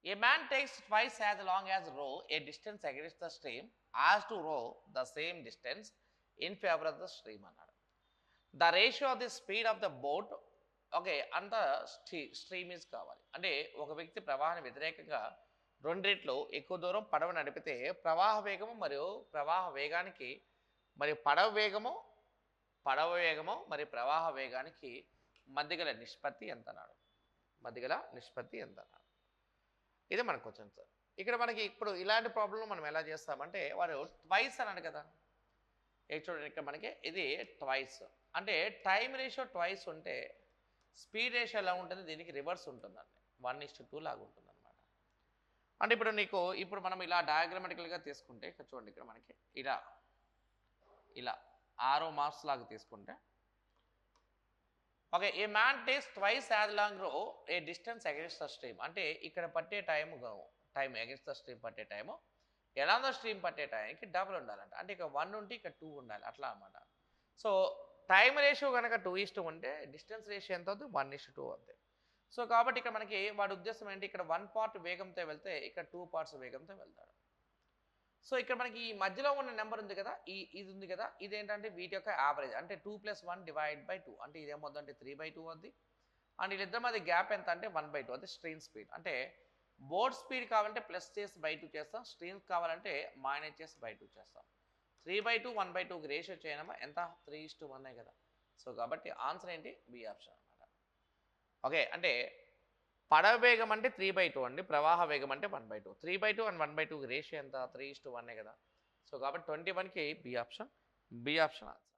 A man takes twice as long as row a distance against the stream as to row the same distance in favor of the stream అన్నాడు. The ratio of the speed of the boat okay and the stream is కావాలి. అంటే ఒక వ్యక్తి ప్రవాహాన్ని వ్యతిరేకంగా రెండు రెట్లు ఎక్కువ దూరం పడవ నడిపితే ప్రవాహ వేగము మరియు ప్రవాహ వేగానికి మరియు పడవ వేగము మరియు ప్రవాహ వేగానికి మధ్యగల నిష్పత్తి ఎంత అన్నాడు. మధ్యగల నిష్పత్తి ఎంత అన్నాడు. ఇదే మనకు క్వశ్చన్ సార్. ఇక్కడ మనకి ఇప్పుడు ఇలాంటి ప్రాబ్లం మనం ఎలా చేస్తామంటే వాడు ట్వైస్ అన్నాడు కదా. చూడండి ఇక్కడ మనకి ఇది ట్వైస్ అంటే టైం రేషియో ట్వైస్ ఉంటే స్పీడ్ రేషియో ఎలా ఉంటుంది, దీనికి రివర్స్ ఉంటుందండి. 1:2 లాగా ఉంటుంది అనమాట. అంటే ఇప్పుడు మనం ఇలా డయాగ్రామెటికల్గా తీసుకుంటే ఇక్కడ చూడండి, ఇక్కడ మనకి ఇలా ఇలా ఆరో మార్క్స్ లాగా తీసుకుంటే ఓకే ఏ man takes twice as long రో a distance against the stream. అంటే ఇక్కడ పట్టే టైం అగెన్స్ట్ ద స్ట్రీమ్ పట్టే టైము ఎలా ద స్ట్రీమ్ పట్టే టైంకి డబుల్ ఉండాలంట. అంటే ఇక్కడ 1 ఉంటే ఇక్కడ 2 ఉండాలి అట్లా అన్నమాట. సో టైం రేషియో కనుక 2:1 ఉంటే డిస్టెన్స్ రేషియో ఎంత అవుతుంది, 1:2 అవుతుంది. సో కాబట్టి ఇక్కడ మనకి వాడి ఉద్దేశం ఏంటి, ఇక్కడ 1 పార్ట్ వేగంతో వెళ్తే ఇక్కడ 2 పార్ట్స్ వేగంతో వెళ్తాడు. సో ఇక్కడ మనకి ఈ మధ్యలో ఉన్న నెంబర్ ఉంది కదా, ఇది ఉంది కదా, ఇదేంటంటే వీటి యొక్క యావరేజ్. అంటే 2 + 1 / 2 అంటే ఇదేమవుతుందంటే 3/2 అవుద్ది. అండ్ వీళ్ళిద్దరి మధ్య గ్యాప్ ఎంత అంటే 1/2 అది స్ట్రీమ్ స్పీడ్. అంటే బోర్డ్ స్పీడ్ కావాలంటే +/2 చేస్తాం, స్ట్రీమ్ కావాలంటే -/2 చేస్తాం. 3/2 1/2కి రేషియో చేయడమా ఎంత, 3:1 కదా. సో కాబట్టి ఆన్సర్ ఏంటి, బి ఆప్షన్ అనమాట. ఓకే అంటే పడవ వేగం అంటే 3/2 అండి, ప్రవాహ వేగం అంటే 1/2. 3/2 అండ్ 1/2కి రేషియో ఎంత, 3:1 కదా. సో కాబట్టి 21కి బి ఆప్షన్ ఆన్సర్.